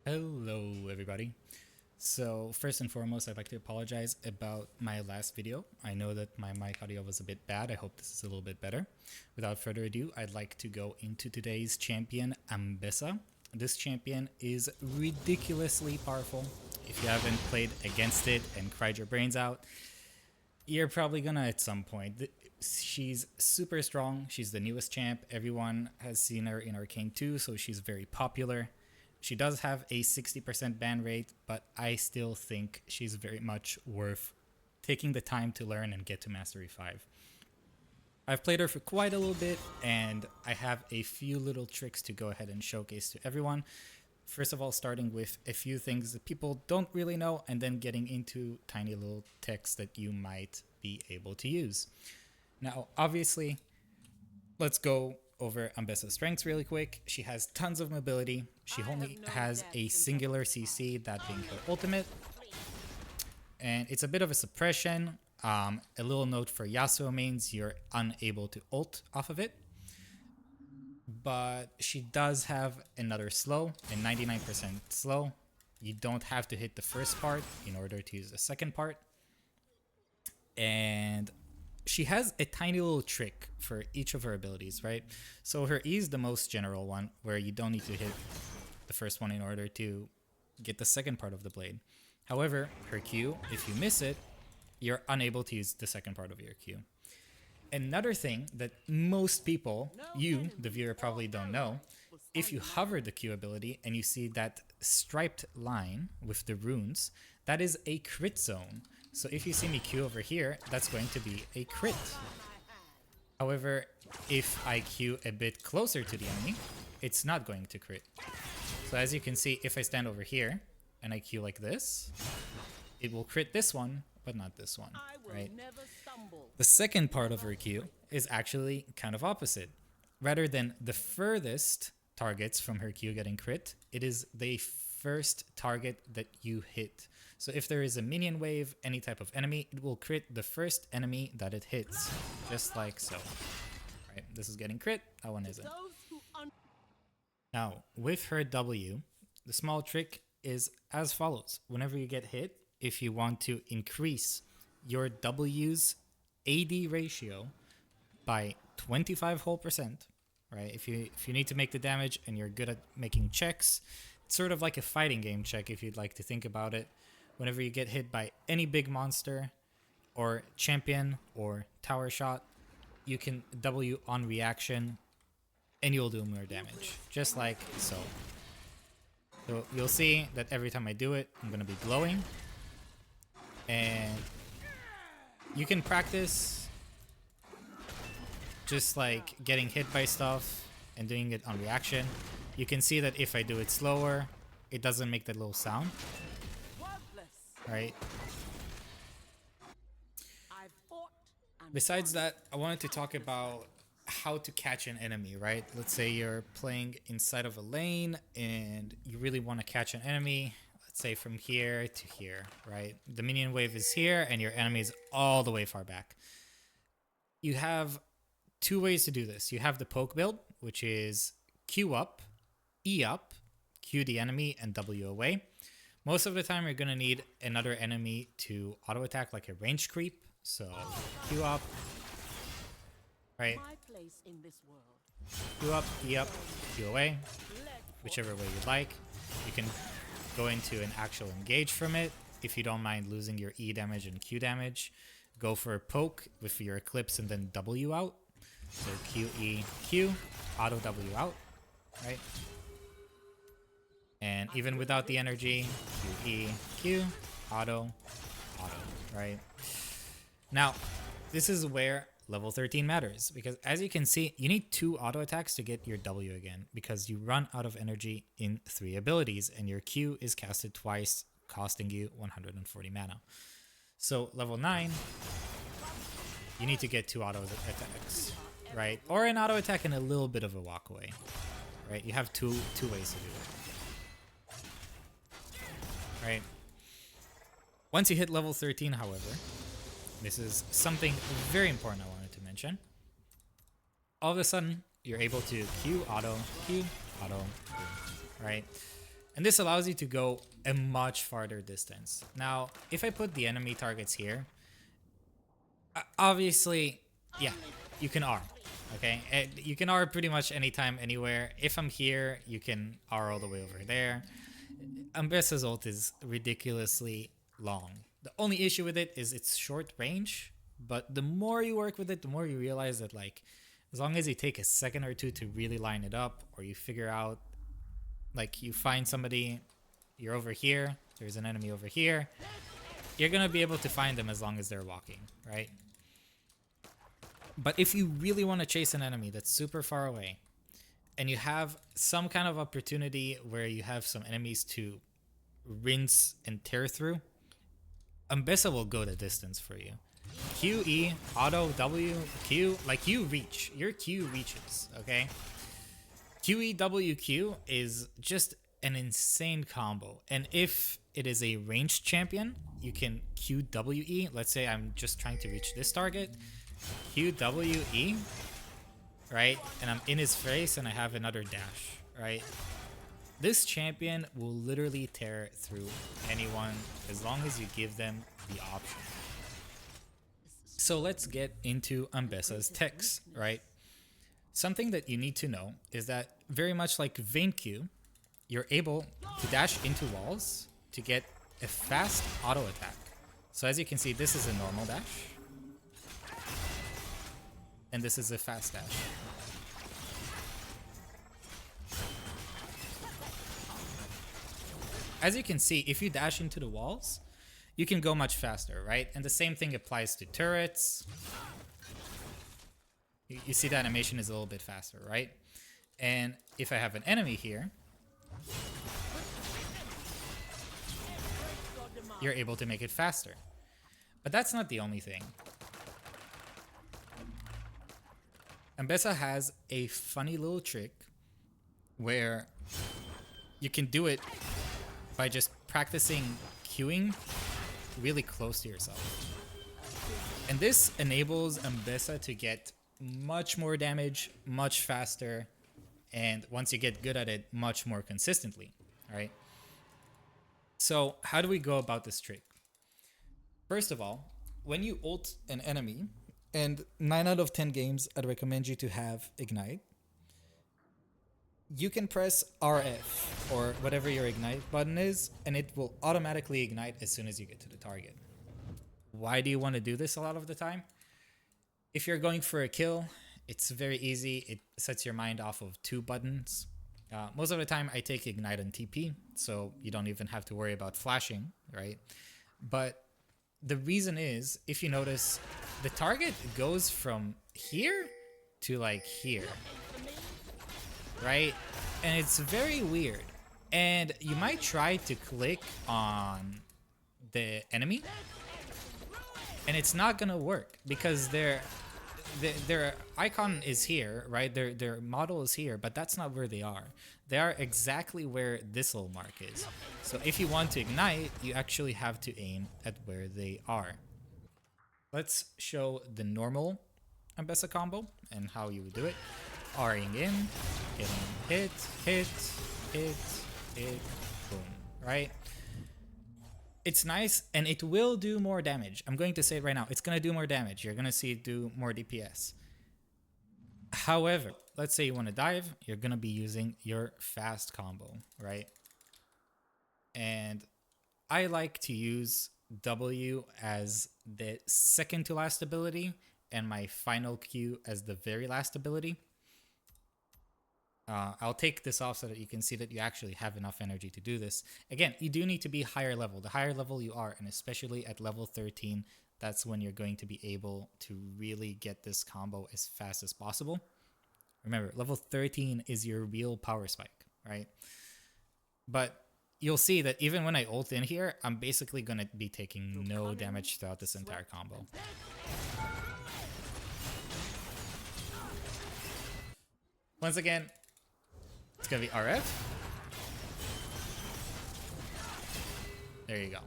Hello everybody. So first and foremost, I'd like to apologize about my last video. I know that my mic audio was a bit bad. I hope this is a little bit better. Without further ado, I'd like to go into today's champion, Ambessa. This champion is ridiculously powerful. If you haven't played against it and cried your brains out, you're probably gonna at some point. She's super strong. She's the newest champ. Everyone has seen her in Arcane 2, so she's very popular. She does have a 60% ban rate, but I still think she's very much worth taking the time to learn and get to Mastery 5. I've played her for quite a little bit, and I have a few little tricks to go ahead and showcase to everyone. First of all, starting with a few things that people don't really know, and then getting into tiny little tips that you might be able to use. Now, obviously, let's go over Ambessa's strengths really quick. She has tons of mobility. She only has a singular CC, that being her ultimate. And it's a bit of a suppression. A little note for Yasuo mains, you're unable to ult off of it. But she does have another slow, and 99% slow. You don't have to hit the first part in order to use the second part. And she has a tiny little trick for each of her abilities, right? So her E is the most general one, where you don't need to hit the first one in order to get the second part of the blade. However, her Q, if you miss it, you're unable to use the second part of your Q. Another thing that most people, you, the viewer, probably don't know, if you hover the Q ability and you see that striped line with the runes, that is a crit zone. So if you see me Q over here, that's going to be a crit. However, if I Q a bit closer to the enemy, it's not going to crit. So as you can see, if I stand over here and I Q like this, it will crit this one, but not this one, right? The second part of her Q is actually kind of opposite. Rather than the furthest targets from her Q getting crit, it is the first target that you hit. So if there is a minion wave, any type of enemy, it will crit the first enemy that it hits, just like so. Right, this is getting crit, that one isn't. Now, with her W, the small trick is as follows. Whenever you get hit, if you want to increase your W's AD ratio by 25 whole percent, right? If you need to make the damage and you're good at making checks, it's sort of like a fighting game check if you'd like to think about it. Whenever you get hit by any big monster or champion or tower shot, you can W on reaction and you'll do more damage, just like so. So you'll see that every time I do it, I'm going to be glowing. And you can practice just like getting hit by stuff and doing it on reaction. You can see that if I do it slower, it doesn't make that little sound. Right? Besides that, I wanted to talk about how to catch an enemy, right? Let's say you're playing inside of a lane and you really want to catch an enemy, let's say from here to here, right? The minion wave is here and your enemy is all the way far back. You have two ways to do this. You have the poke build, which is Q up, E up, Q the enemy, and W away. Most of the time, you're going to need another enemy to auto-attack, like a range creep. So, Q up, right? Q up, E up, Q away, whichever way you'd like. You can go into an actual engage from it if you don't mind losing your E damage and Q damage. Go for a poke with your Eclipse and then W out. So, Q, E, Q, auto W out, right? And even without the energy, Q, E, Q, auto, right? Now, this is where level 13 matters, because as you can see, you need 2 auto attacks to get your W again, because you run out of energy in 3 abilities, and your Q is casted twice, costing you 140 mana. So level 9, you need to get 2 auto attacks, right? Or an auto attack and a little bit of a walk away, right? You have two ways to do it. Right. Once you hit level 13, however, this is something very important I wanted to mention. All of a sudden, you're able to Q, auto, boom, right? And this allows you to go a much farther distance. Now, if I put the enemy targets here, obviously, yeah, you can R, okay? And you can R pretty much anytime, anywhere. If I'm here, you can R all the way over there. Ambessa's ult is ridiculously long. The only issue with it is it's short range, but the more you work with it, the more you realize that, like, as long as you take a second or two to really line it up, or you figure out, like, you find somebody, you're over here, there's an enemy over here, you're gonna be able to find them as long as they're walking, right? But if you really want to chase an enemy that's super far away, and you have some kind of opportunity where you have some enemies to rinse and tear through, Ambessa will go the distance for you. Q, E, auto, W, Q, like you reach. Your Q reaches, okay? Q, E, W, Q is just an insane combo. And if it is a ranged champion, you can Q, W, E. Let's say I'm just trying to reach this target. Q, W, E, right? And I'm in his face and I have another dash, right? This champion will literally tear through anyone as long as you give them the option. So let's get into Ambessa's techs, right? Something that you need to know is that very much like Vayne Q, you're able to dash into walls to get a fast auto attack. So as you can see, this is a normal dash. And this is a fast dash. As you can see, if you dash into the walls, you can go much faster, right? And the same thing applies to turrets. You see the animation is a little bit faster, right? And if I have an enemy here, you're able to make it faster. But that's not the only thing. Ambessa has a funny little trick where you can do it by just practicing queuing really close to yourself. And this enables Ambessa to get much more damage, much faster, and once you get good at it, much more consistently, right? So how do we go about this trick? First of all, when you ult an enemy, and 9 out of 10 games I'd recommend you to have Ignite, you can press RF or whatever your Ignite button is, and it will automatically ignite as soon as you get to the target. Why do you want to do this a lot of the time? If you're going for a kill, it's very easy. It sets your mind off of 2 buttons. Most of the time I take Ignite and TP, so you don't even have to worry about flashing, right? But the reason is, if you notice, the target goes from here to like here, right? And it's very weird. And you might try to click on the enemy, and it's not gonna work because their icon is here, right? Their model is here, but that's not where they are. They are exactly where this little mark is. So if you want to ignite, you actually have to aim at where they are. Let's show the normal Ambessa combo and how you would do it. R-ing in, getting hit, hit, hit, hit, boom, right? It's nice, and it will do more damage. I'm going to say it right now. It's going to do more damage. You're going to see it do more DPS. However, let's say you want to dive. You're going to be using your fast combo, right? And I like to use W as the second to last ability and my final Q as the very last ability. I'll take this off so that you can see that you actually have enough energy to do this. Again, you do need to be higher level. The higher level you are, and especially at level 13, that's when you're going to be able to really get this combo as fast as possible. Remember, level 13 is your real power spike, right? But you'll see that even when I ult in here, I'm basically going to be taking no damage throughout this entire combo. Once again, it's going to be RF. There you go.